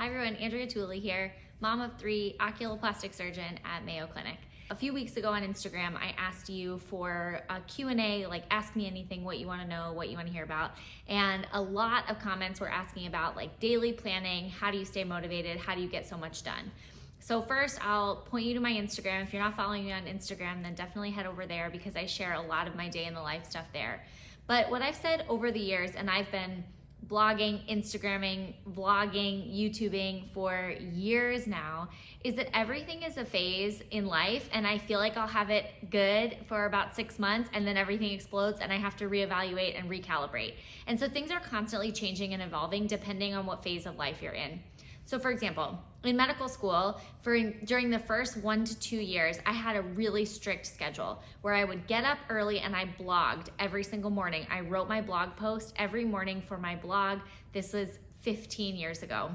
Hi everyone, Andrea Tooley here, mom of 3, oculoplastic surgeon at Mayo Clinic. A few weeks ago on Instagram, I asked you for a Q&A, like ask me anything, what you want to know, what you want to hear about. And a lot of comments were asking about like daily planning, how do you stay motivated, how do you get so much done? So first, I'll point you to my Instagram. If you're not following me on Instagram, then definitely head over there because I share a lot of my day in the life stuff there. But what I've said over the years, and I've been blogging, Instagramming, vlogging, YouTubing for years now, is that everything is a phase in life, and I feel like I'll have it good for about 6 months and then everything explodes and I have to reevaluate and recalibrate. And so things are constantly changing and evolving depending on what phase of life you're in. So for example, in medical school, during the first 1 to 2 years, I had a really strict schedule where I would get up early and I blogged every single morning. I wrote my blog post every morning for my blog. This was 15 years ago.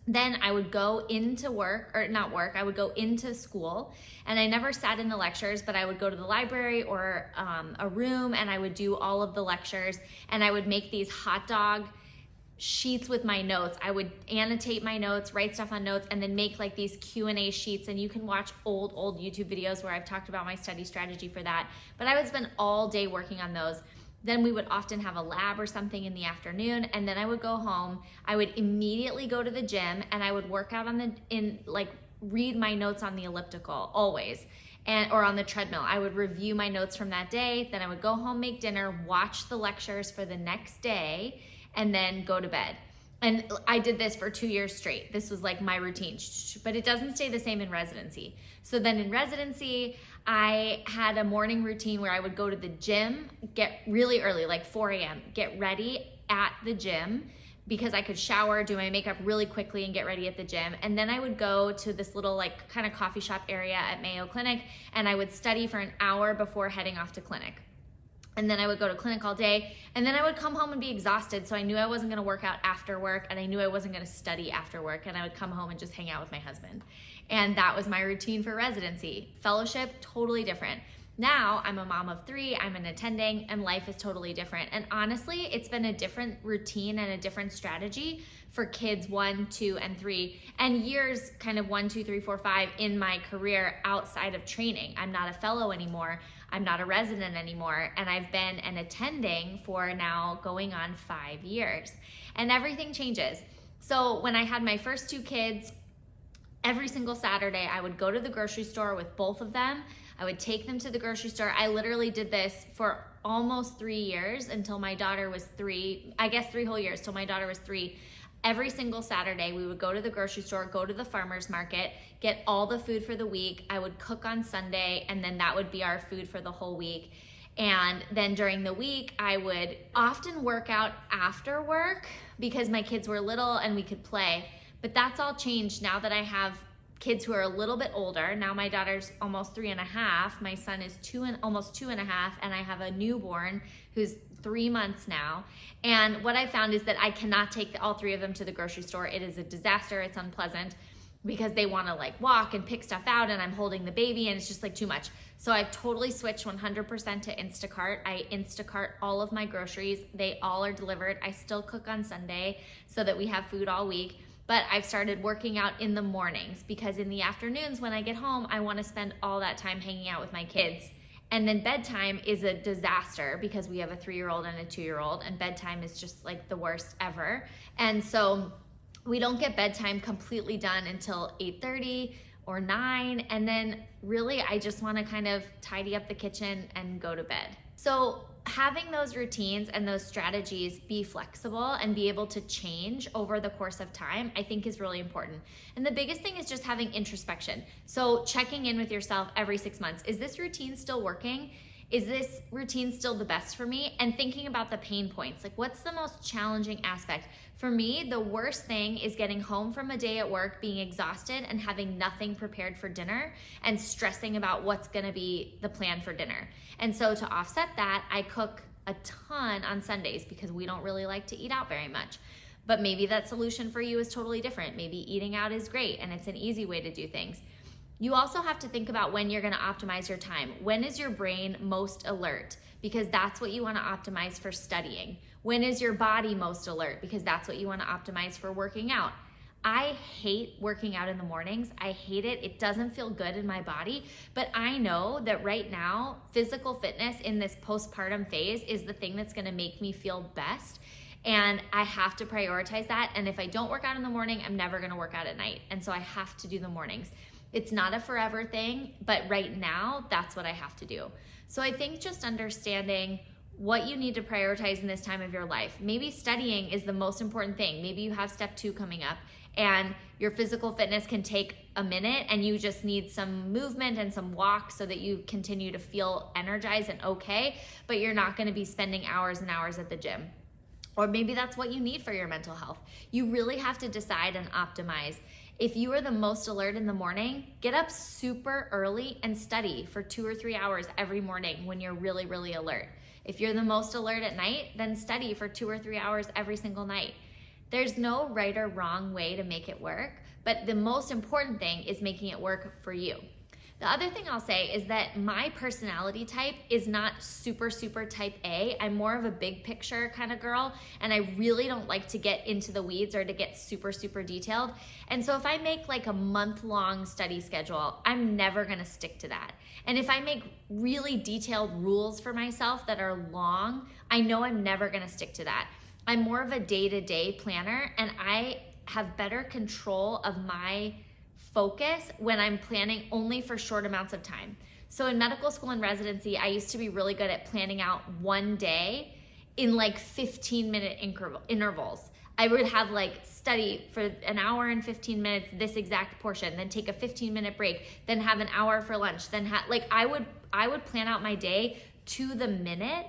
Then I would go into work, or not work, I would go into school, and I never sat in the lectures, but I would go to the library or a room and I would do all of the lectures, and I would make these hot dog sheets with my notes. I would annotate my notes, write stuff on notes, and then make like these Q&A sheets. And you can watch old YouTube videos where I've talked about my study strategy for that. But I would spend all day working on those. Then we would often have a lab or something in the afternoon, and then I would go home. I would immediately go to the gym and I would work out read my notes on the elliptical always. Or on the treadmill. I would review my notes from that day. Then I would go home, make dinner, watch the lectures for the next day, and then go to bed. And I did this for 2 years straight. This was like my routine, but it doesn't stay the same in residency. So then in residency, I had a morning routine where I would go to the gym, get really early, like 4 a.m., get ready at the gym because I could shower, do my makeup really quickly and get ready at the gym. And then I would go to this little like kind of coffee shop area at Mayo Clinic, and I would study for an hour before heading off to clinic. And then I would go to clinic all day, and then I would come home and be exhausted. So I knew I wasn't gonna work out after work, and I knew I wasn't gonna study after work, and I would come home and just hang out with my husband. And that was my routine for residency. Fellowship, totally different. Now I'm a mom of 3, I'm an attending, and life is totally different. And honestly, it's been a different routine and a different strategy for kids 1, 2, and 3, and years kind of 1, 2, 3, 4, 5 in my career outside of training. I'm not a fellow anymore. I'm not a resident anymore. And I've been an attending for now going on 5 years. And everything changes. So when I had my first 2 kids, every single Saturday, I would go to the grocery store with both of them. I would take them to the grocery store. I literally did this for almost 3 years until my daughter was 3, I guess 3 whole years till my daughter was 3. Every single Saturday, we would go to the grocery store, go to the farmer's market, get all the food for the week. I would cook on Sunday, and then that would be our food for the whole week. And then during the week, I would often work out after work because my kids were little and we could play. But that's all changed now that I have kids who are a little bit older. Now my daughter's almost 3.5. My son is almost 2.5, and I have a newborn who's 3 months now. And what I found is that I cannot take all 3 of them to the grocery store. It is a disaster. It's unpleasant because they want to like walk and pick stuff out, and I'm holding the baby, and it's just like too much. So I've totally switched 100% to Instacart. I Instacart all of my groceries. They all are delivered. I still cook on Sunday so that we have food all week. But I've started working out in the mornings because in the afternoons when I get home, I want to spend all that time hanging out with my kids. And then bedtime is a disaster because we have a 3-year-old and a 2-year-old, and bedtime is just like the worst ever. And so we don't get bedtime completely done until 8:30 or 9. And then really I just want to kind of tidy up the kitchen and go to bed. So having those routines and those strategies be flexible and be able to change over the course of time, I think is really important. And the biggest thing is just having introspection. So checking in with yourself every 6 months. Is this routine still working? Is this routine still the best for me? And thinking about the pain points, like what's the most challenging aspect? For me, the worst thing is getting home from a day at work, being exhausted and having nothing prepared for dinner and stressing about what's gonna be the plan for dinner. And so to offset that, I cook a ton on Sundays because we don't really like to eat out very much. But maybe that solution for you is totally different. Maybe eating out is great and it's an easy way to do things. You also have to think about when you're gonna optimize your time. When is your brain most alert? Because that's what you wanna optimize for studying. When is your body most alert? Because that's what you wanna optimize for working out. I hate working out in the mornings. I hate it. It doesn't feel good in my body. But I know that right now, physical fitness in this postpartum phase is the thing that's gonna make me feel best. And I have to prioritize that. And if I don't work out in the morning, I'm never gonna work out at night. And so I have to do the mornings. It's not a forever thing, but right now, that's what I have to do. So I think just understanding what you need to prioritize in this time of your life. Maybe studying is the most important thing. Maybe you have step 2 coming up and your physical fitness can take a minute and you just need some movement and some walk so that you continue to feel energized and okay, but you're not gonna be spending hours and hours at the gym. Or maybe that's what you need for your mental health. You really have to decide and optimize. If you are the most alert in the morning, get up super early and study for 2 or 3 hours every morning when you're really, really alert. If you're the most alert at night, then study for 2 or 3 hours every single night. There's no right or wrong way to make it work, but the most important thing is making it work for you. The other thing I'll say is that my personality type is not super, super type A. I'm more of a big picture kind of girl, and I really don't like to get into the weeds or to get super, super detailed. And so if I make like a month-long study schedule, I'm never gonna stick to that. And if I make really detailed rules for myself that are long, I know I'm never gonna stick to that. I'm more of a day-to-day planner, and I have better control of my focus when I'm planning only for short amounts of time. So in medical school and residency, I used to be really good at planning out one day in like 15-minute intervals. I would have like study for an hour and 15 minutes, this exact portion, then take a 15-minute break, then have an hour for lunch, then I would plan out my day to the minute.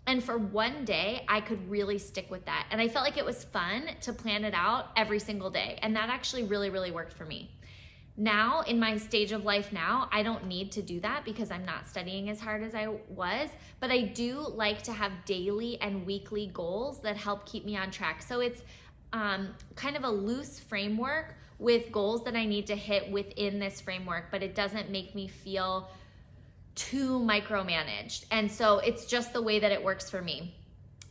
And for one day, I could really stick with that. And I felt like it was fun to plan it out every single day. And that actually really, really worked for me. Now, in my stage of life now, I don't need to do that because I'm not studying as hard as I was, but I do like to have daily and weekly goals that help keep me on track. So it's kind of a loose framework with goals that I need to hit within this framework, but it doesn't make me feel too micromanaged. And so it's just the way that it works for me.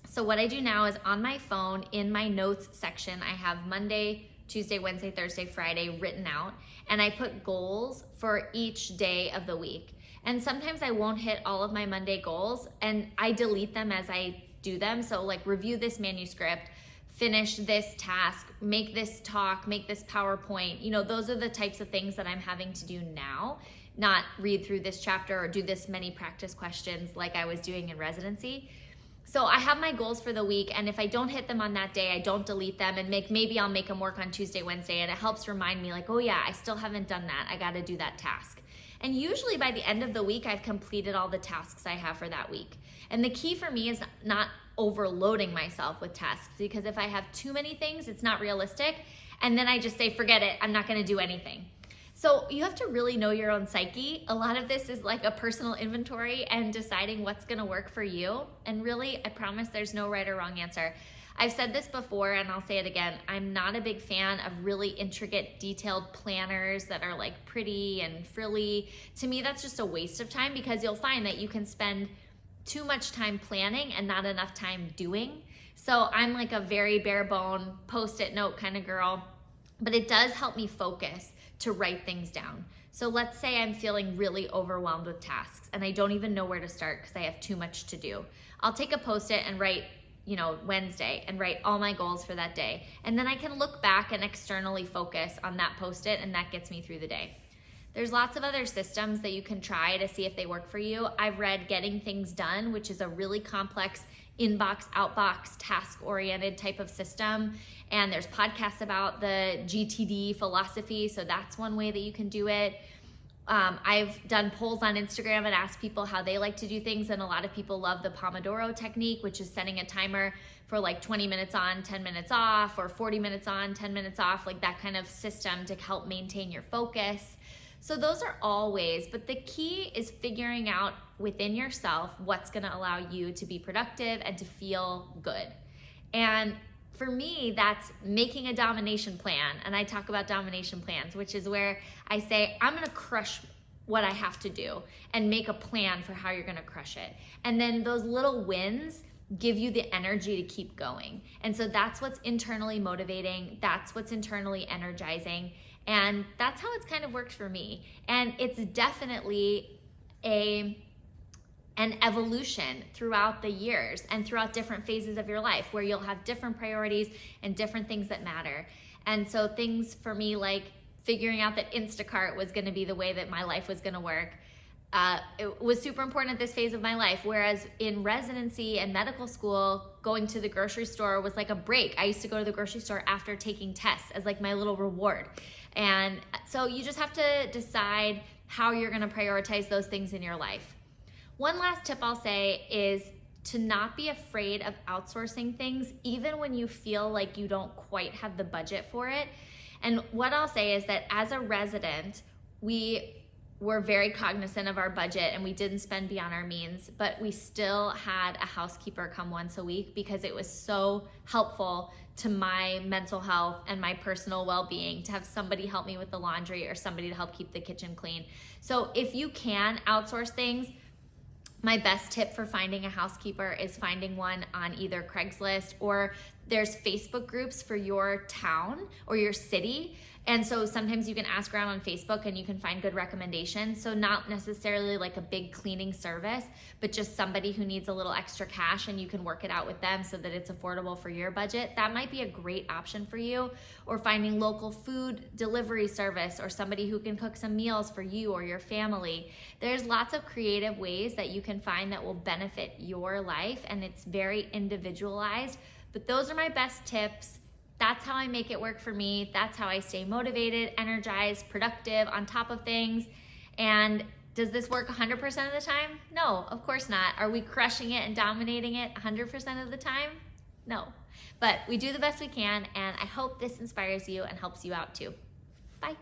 So what I do now is on my phone, in my notes section, I have Monday, Tuesday, Wednesday, Thursday, Friday written out, and I put goals for each day of the week. And sometimes I won't hit all of my Monday goals, and I delete them as I do them. So like review this manuscript, finish this task, make this talk, make this PowerPoint. You know, those are the types of things that I'm having to do now, not read through this chapter or do this many practice questions like I was doing in residency. So I have my goals for the week, and if I don't hit them on that day, I don't delete them, and maybe I'll make them work on Tuesday, Wednesday, and it helps remind me like, oh yeah, I still haven't done that. I got to do that task. And usually by the end of the week, I've completed all the tasks I have for that week. And the key for me is not overloading myself with tasks, because if I have too many things, it's not realistic. And then I just say, forget it, I'm not going to do anything. So you have to really know your own psyche. A lot of this is like a personal inventory and deciding what's gonna work for you. And really, I promise there's no right or wrong answer. I've said this before and I'll say it again. I'm not a big fan of really intricate, detailed planners that are like pretty and frilly. To me, that's just a waste of time, because you'll find that you can spend too much time planning and not enough time doing. So I'm like a very bare bone, post-it note kind of girl, but it does help me focus to write things down. So let's say I'm feeling really overwhelmed with tasks and I don't even know where to start because I have too much to do. I'll take a post-it and write, Wednesday, and write all my goals for that day. And then I can look back and externally focus on that post-it, and that gets me through the day. There's lots of other systems that you can try to see if they work for you. I've read Getting Things Done, which is a really complex inbox, outbox, task-oriented type of system. And there's podcasts about the GTD philosophy, so that's one way that you can do it. I've done polls on Instagram and asked people how they like to do things, and a lot of people love the Pomodoro technique, which is setting a timer for like 20 minutes on, 10 minutes off, or 40 minutes on, 10 minutes off, like that kind of system to help maintain your focus. So those are all ways, but the key is figuring out within yourself what's gonna allow you to be productive and to feel good. And for me, that's making a domination plan. And I talk about domination plans, which is where I say, I'm gonna crush what I have to do and make a plan for how you're gonna crush it. And then those little wins give you the energy to keep going. And so that's what's internally motivating. That's what's internally energizing. And that's how it's kind of worked for me. And it's definitely an evolution throughout the years and throughout different phases of your life where you'll have different priorities and different things that matter. And so things for me like figuring out that Instacart was going to be the way that my life was going to work, it was super important at this phase of my life. Whereas in residency and medical school, going to the grocery store was like a break. I used to go to the grocery store after taking tests as like my little reward. And so you just have to decide how you're going to prioritize those things in your life. One last tip I'll say is to not be afraid of outsourcing things, even when you feel like you don't quite have the budget for it. And what I'll say is that as a resident, we were very cognizant of our budget and we didn't spend beyond our means, but we still had a housekeeper come once a week because it was so helpful to my mental health and my personal well-being to have somebody help me with the laundry or somebody to help keep the kitchen clean. So if you can outsource things, my best tip for finding a housekeeper is finding one on either Craigslist or there's Facebook groups for your town or your city. And so sometimes you can ask around on Facebook and you can find good recommendations. So not necessarily like a big cleaning service, but just somebody who needs a little extra cash and you can work it out with them so that it's affordable for your budget. That might be a great option for you. Or finding local food delivery service or somebody who can cook some meals for you or your family. There's lots of creative ways that you can find that will benefit your life, and it's very individualized. But those are my best tips. That's how I make it work for me. That's how I stay motivated, energized, productive, on top of things. And does this work 100% of the time? No, of course not. Are we crushing it and dominating it 100% of the time? No. But we do the best we can, and I hope this inspires you and helps you out too. Bye.